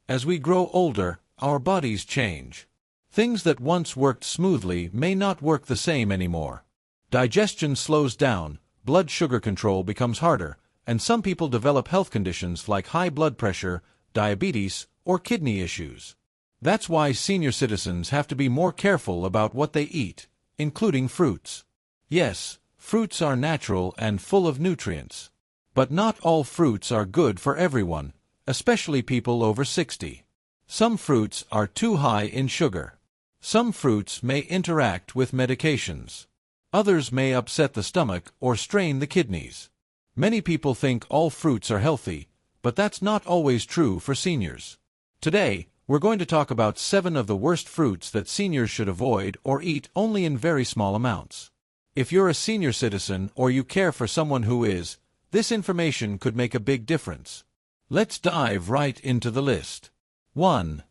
As we grow older, our bodies change. Things that once worked smoothly may not work the same anymore. Digestion slows down, blood sugar control becomes harder, and some people develop health conditions like high blood pressure, diabetes, or kidney issues. That's why senior citizens have to be more careful about what they eat, including fruits. Yes, fruits are natural and full of nutrients. But not all fruits are good for everyone, especially people over 60. Some fruits are too high in sugar. Some fruits may interact with medications. Others may upset the stomach or strain the kidneys. Many people think all fruits are healthy, but that's not always true for seniors. Today, we're going to talk about 7 of the worst fruits that seniors should avoid or eat only in very small amounts. If you're a senior citizen or you care for someone who is, this information could make a big difference. Let's dive right into the list. 1.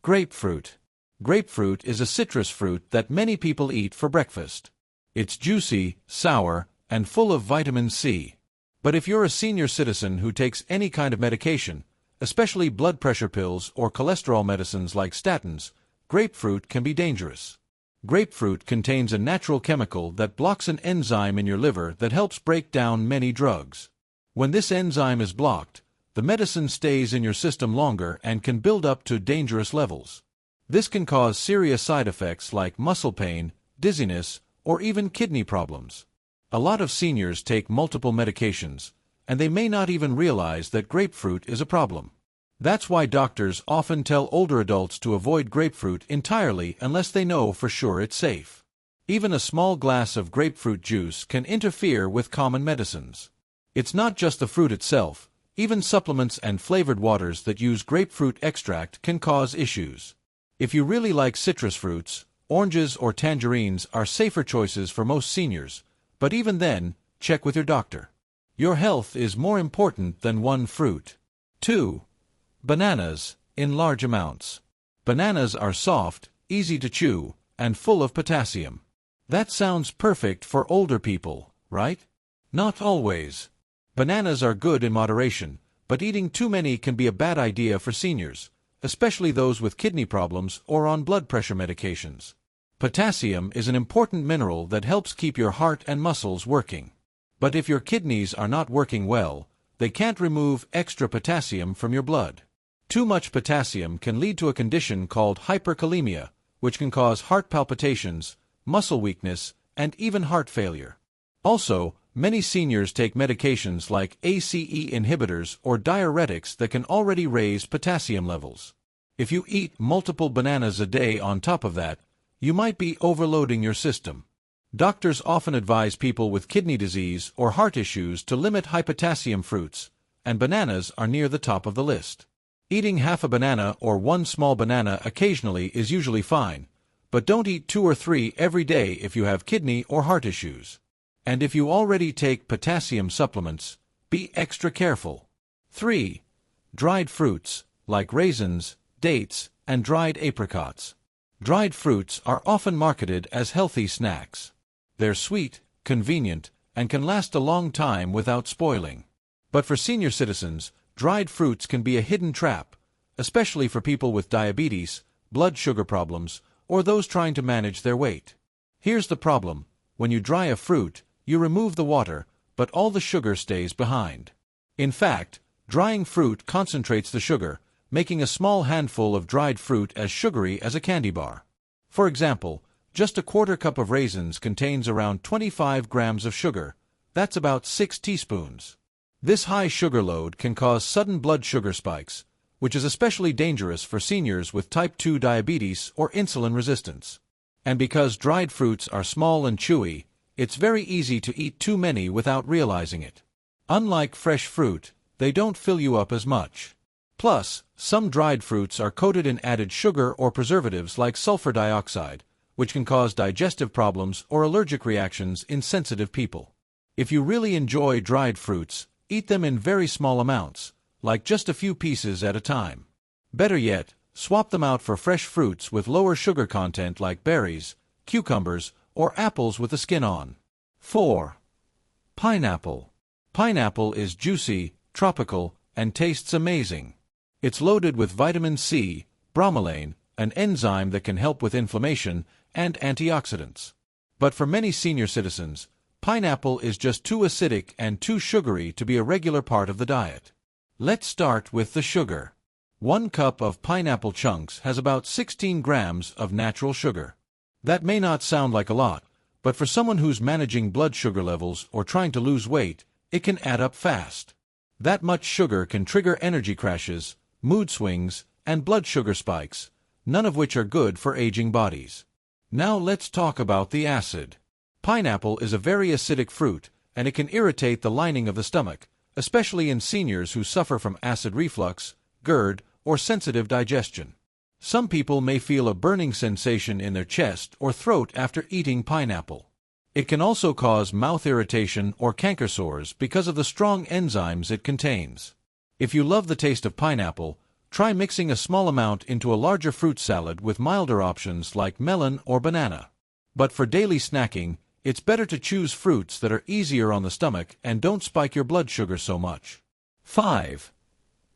Grapefruit. Grapefruit is a citrus fruit that many people eat for breakfast. It's juicy, sour, and full of vitamin C. But if you're a senior citizen who takes any kind of medication, especially blood pressure pills or cholesterol medicines like statins, grapefruit can be dangerous. Grapefruit contains a natural chemical that blocks an enzyme in your liver that helps break down many drugs. When this enzyme is blocked, the medicine stays in your system longer and can build up to dangerous levels. This can cause serious side effects like muscle pain, dizziness, or even kidney problems. A lot of seniors take multiple medications, and they may not even realize that grapefruit is a problem. That's why doctors often tell older adults to avoid grapefruit entirely unless they know for sure it's safe. Even a small glass of grapefruit juice can interfere with common medicines. It's not just the fruit itself, even supplements and flavored waters that use grapefruit extract can cause issues. If you really like citrus fruits, oranges or tangerines are safer choices for most seniors, but even then, check with your doctor. Your health is more important than one fruit. 2. Bananas, in large amounts. Bananas are soft, easy to chew, and full of potassium. That sounds perfect for older people, right? Not always. Bananas are good in moderation, but eating too many can be a bad idea for seniors, especially those with kidney problems or on blood pressure medications. Potassium is an important mineral that helps keep your heart and muscles working. But if your kidneys are not working well, they can't remove extra potassium from your blood. Too much potassium can lead to a condition called hyperkalemia, which can cause heart palpitations, muscle weakness, and even heart failure. Also, many seniors take medications like ACE inhibitors or diuretics that can already raise potassium levels. If you eat multiple bananas a day on top of that, you might be overloading your system. Doctors often advise people with kidney disease or heart issues to limit high potassium fruits, and bananas are near the top of the list. Eating half a banana or one small banana occasionally is usually fine, but don't eat 2 or 3 every day if you have kidney or heart issues. And if you already take potassium supplements, be extra careful. 3. Dried fruits, like raisins, dates, and dried apricots. Dried fruits are often marketed as healthy snacks. They're sweet, convenient, and can last a long time without spoiling. But for senior citizens, dried fruits can be a hidden trap, especially for people with diabetes, blood sugar problems, or those trying to manage their weight. Here's the problem: when you dry a fruit, you remove the water, but all the sugar stays behind. In fact, drying fruit concentrates the sugar, making a small handful of dried fruit as sugary as a candy bar. For example, just a quarter cup of raisins contains around 25 grams of sugar. That's about 6 teaspoons. This high sugar load can cause sudden blood sugar spikes, which is especially dangerous for seniors with type 2 diabetes or insulin resistance. And because dried fruits are small and chewy, it's very easy to eat too many without realizing it. Unlike fresh fruit, they don't fill you up as much. Plus, some dried fruits are coated in added sugar or preservatives like sulfur dioxide, which can cause digestive problems or allergic reactions in sensitive people. If you really enjoy dried fruits, eat them in very small amounts, like just a few pieces at a time. Better yet, swap them out for fresh fruits with lower sugar content like berries, cucumbers, or apples with the skin on. 4. Pineapple. Pineapple is juicy, tropical, and tastes amazing. It's loaded with vitamin C, bromelain, an enzyme that can help with inflammation, and antioxidants. But for many senior citizens, pineapple is just too acidic and too sugary to be a regular part of the diet. Let's start with the sugar. 1 cup of pineapple chunks has about 16 grams of natural sugar. That may not sound like a lot, but for someone who's managing blood sugar levels or trying to lose weight, it can add up fast. That much sugar can trigger energy crashes, mood swings, and blood sugar spikes, none of which are good for aging bodies. Now let's talk about the acid. Pineapple is a very acidic fruit, and it can irritate the lining of the stomach, especially in seniors who suffer from acid reflux, GERD, or sensitive digestion. Some people may feel a burning sensation in their chest or throat after eating pineapple. It can also cause mouth irritation or canker sores because of the strong enzymes it contains. If you love the taste of pineapple, try mixing a small amount into a larger fruit salad with milder options like melon or banana. But for daily snacking, it's better to choose fruits that are easier on the stomach and don't spike your blood sugar so much. 5.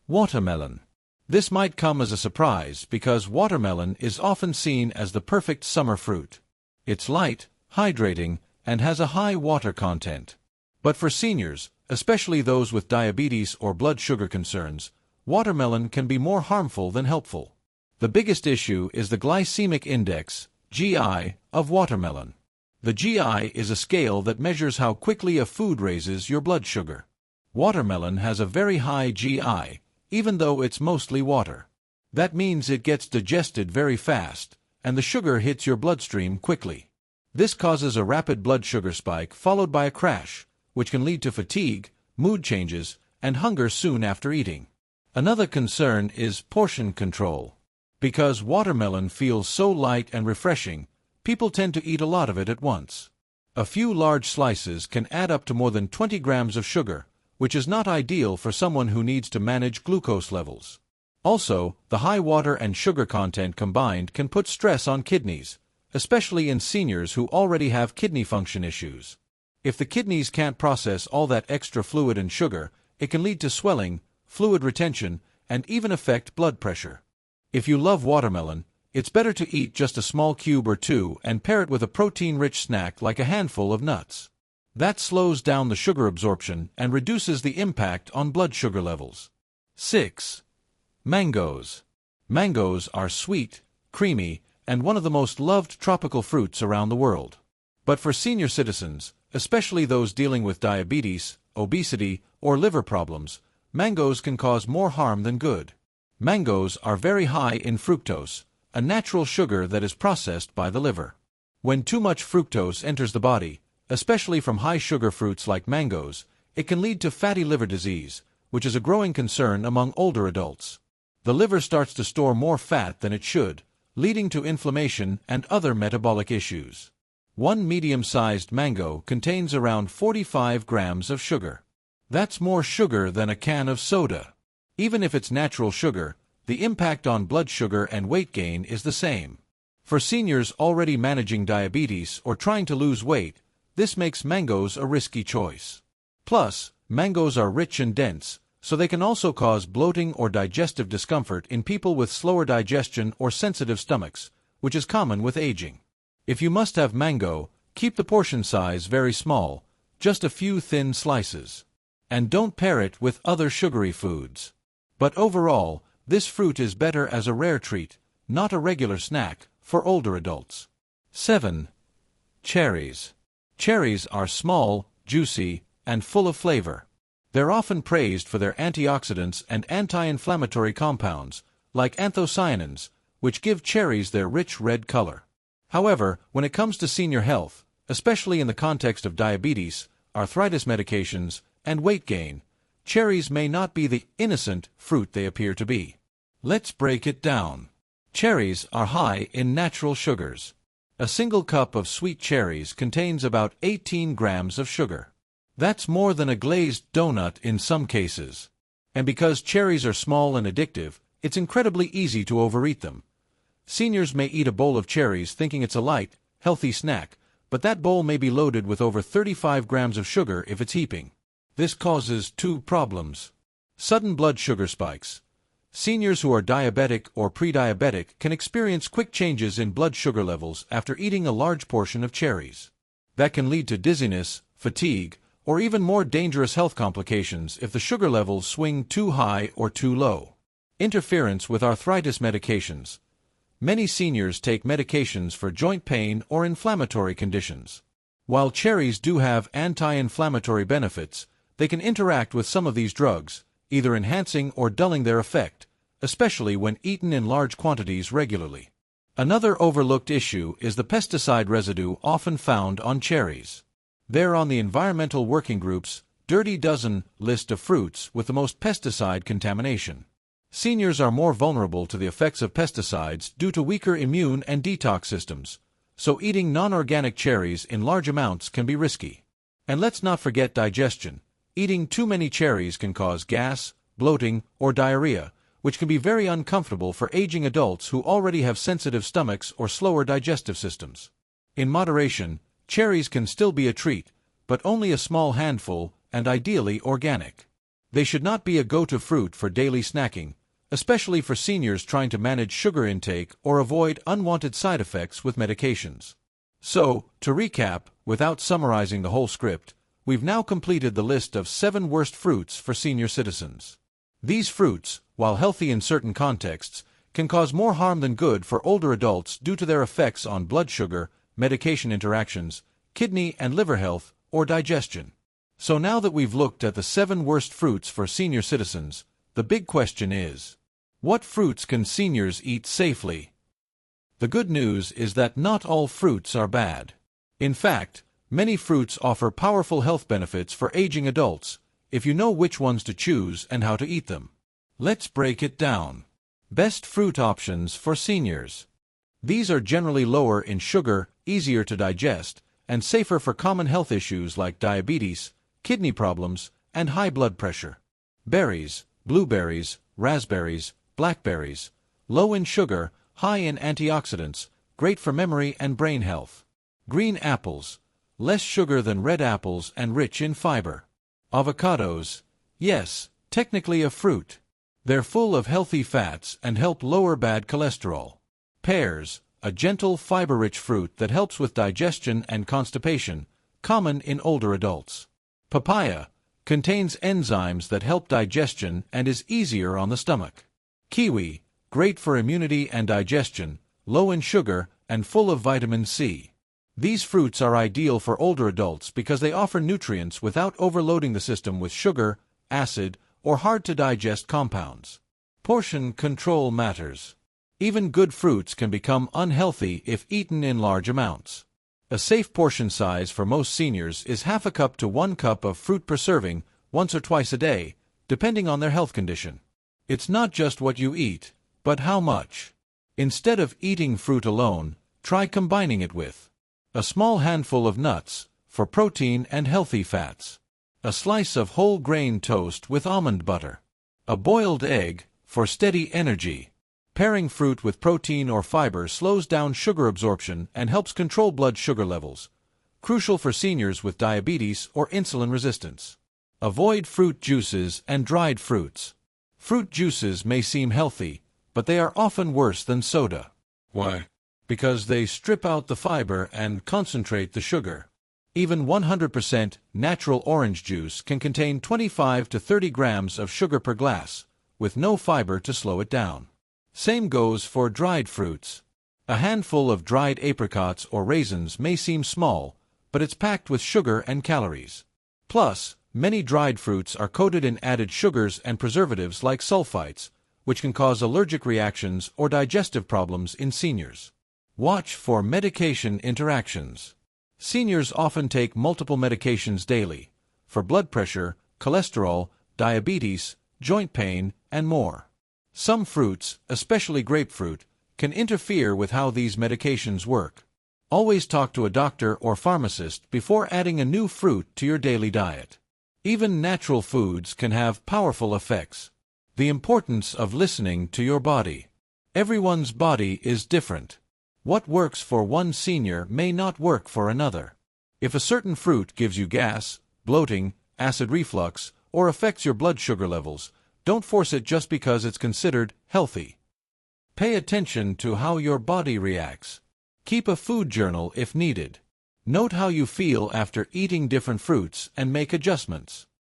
Watermelon. This might come as a surprise because watermelon is often seen as the perfect summer fruit. It's light, hydrating, and has a high water content. But for seniors, especially those with diabetes or blood sugar concerns, watermelon can be more harmful than helpful. The biggest issue is the glycemic index, GI, of watermelon. The GI is a scale that measures how quickly a food raises your blood sugar. Watermelon has a very high GI, even though it's mostly water. That means it gets digested very fast, and the sugar hits your bloodstream quickly. This causes a rapid blood sugar spike followed by a crash, which can lead to fatigue, mood changes, and hunger soon after eating. Another concern is portion control. Because watermelon feels so light and refreshing, people tend to eat a lot of it at once. A few large slices can add up to more than 20 grams of sugar, which is not ideal for someone who needs to manage glucose levels. Also, the high water and sugar content combined can put stress on kidneys, especially in seniors who already have kidney function issues. If the kidneys can't process all that extra fluid and sugar, it can lead to swelling, fluid retention, and even affect blood pressure. If you love watermelon, it's better to eat just a small cube or two and pair it with a protein-rich snack like a handful of nuts. That slows down the sugar absorption and reduces the impact on blood sugar levels. 6. Mangoes. Mangoes are sweet, creamy, and one of the most loved tropical fruits around the world. But for senior citizens, especially those dealing with diabetes, obesity, or liver problems, mangoes can cause more harm than good. Mangoes are very high in fructose, a natural sugar that is processed by the liver. When too much fructose enters the body, especially from high-sugar fruits like mangoes, it can lead to fatty liver disease, which is a growing concern among older adults. The liver starts to store more fat than it should, leading to inflammation and other metabolic issues. One medium-sized mango contains around 45 grams of sugar. That's more sugar than a can of soda. Even if it's natural sugar, the impact on blood sugar and weight gain is the same. For seniors already managing diabetes or trying to lose weight, this makes mangoes a risky choice. Plus, mangoes are rich and dense, so they can also cause bloating or digestive discomfort in people with slower digestion or sensitive stomachs, which is common with aging. If you must have mango, keep the portion size very small, just a few thin slices. And don't pair it with other sugary foods. But overall, this fruit is better as a rare treat, not a regular snack, for older adults. 7. Cherries. Cherries are small, juicy, and full of flavor. They're often praised for their antioxidants and anti-inflammatory compounds, like anthocyanins, which give cherries their rich red color. However, when it comes to senior health, especially in the context of diabetes, arthritis medications, and weight gain, cherries may not be the innocent fruit they appear to be. Let's break it down. Cherries are high in natural sugars. A single cup of sweet cherries contains about 18 grams of sugar. That's more than a glazed donut in some cases. And because cherries are small and addictive, it's incredibly easy to overeat them. Seniors may eat a bowl of cherries thinking it's a light, healthy snack, but that bowl may be loaded with over 35 grams of sugar if it's heaping. This causes two problems. Sudden blood sugar spikes. Seniors who are diabetic or pre-diabetic can experience quick changes in blood sugar levels after eating a large portion of cherries. That can lead to dizziness, fatigue, or even more dangerous health complications if the sugar levels swing too high or too low. Interference with arthritis medications. Many seniors take medications for joint pain or inflammatory conditions. While cherries do have anti-inflammatory benefits, they can interact with some of these drugs, either enhancing or dulling their effect, especially when eaten in large quantities regularly. Another overlooked issue is the pesticide residue often found on cherries. They're on the Environmental Working Group's Dirty Dozen list of fruits with the most pesticide contamination. Seniors are more vulnerable to the effects of pesticides due to weaker immune and detox systems, so eating non-organic cherries in large amounts can be risky. And let's not forget digestion. Eating too many cherries can cause gas, bloating, or diarrhea, which can be very uncomfortable for aging adults who already have sensitive stomachs or slower digestive systems. In moderation, cherries can still be a treat, but only a small handful and ideally organic. They should not be a go-to fruit for daily snacking, especially for seniors trying to manage sugar intake or avoid unwanted side effects with medications. So, to recap, without summarizing the whole script, we've now completed the list of 7 worst fruits for senior citizens. These fruits, while healthy in certain contexts, can cause more harm than good for older adults due to their effects on blood sugar, medication interactions, kidney and liver health, or digestion. So now that we've looked at the 7 worst fruits for senior citizens, the big question is, what fruits can seniors eat safely? The good news is that not all fruits are bad. In fact, many fruits offer powerful health benefits for aging adults, if you know which ones to choose and how to eat them. Let's break it down. Best fruit options for seniors. These are generally lower in sugar, easier to digest, and safer for common health issues like diabetes, kidney problems, and high blood pressure. Berries, blueberries, raspberries, blackberries, low in sugar, high in antioxidants, great for memory and brain health. Green apples, less sugar than red apples and rich in fiber. Avocados, yes, technically a fruit. They're full of healthy fats and help lower bad cholesterol. Pears, a gentle fiber-rich fruit that helps with digestion and constipation, common in older adults. Papaya, contains enzymes that help digestion and is easier on the stomach. Kiwi, great for immunity and digestion, low in sugar, and full of vitamin C. These fruits are ideal for older adults because they offer nutrients without overloading the system with sugar, acid, or hard-to-digest compounds. Portion control matters. Even good fruits can become unhealthy if eaten in large amounts. A safe portion size for most seniors is half a cup to 1 cup of fruit per serving, once or twice a day, depending on their health condition. It's not just what you eat, but how much. Instead of eating fruit alone, try combining it with a small handful of nuts, for protein and healthy fats. A slice of whole grain toast with almond butter. A boiled egg, for steady energy. Pairing fruit with protein or fiber slows down sugar absorption and helps control blood sugar levels, crucial for seniors with diabetes or insulin resistance. Avoid fruit juices and dried fruits. Fruit juices may seem healthy, but they are often worse than soda. Why? Because they strip out the fiber and concentrate the sugar. Even 100% natural orange juice can contain 25 to 30 grams of sugar per glass, with no fiber to slow it down. Same goes for dried fruits. A handful of dried apricots or raisins may seem small, but it's packed with sugar and calories. Plus, many dried fruits are coated in added sugars and preservatives like sulfites, which can cause allergic reactions or digestive problems in seniors. Watch for medication interactions. Seniors often take multiple medications daily, for blood pressure, cholesterol, diabetes, joint pain, and more. Some fruits, especially grapefruit, can interfere with how these medications work. Always talk to a doctor or pharmacist before adding a new fruit to your daily diet. Even natural foods can have powerful effects. The importance of listening to your body. Everyone's body is different. What works for one senior may not work for another. If a certain fruit gives you gas, bloating, acid reflux, or affects your blood sugar levels, Don't force it just because it's considered healthy. Pay attention to how your body reacts. Keep a food journal if needed. Note how you feel after eating different fruits and make adjustments.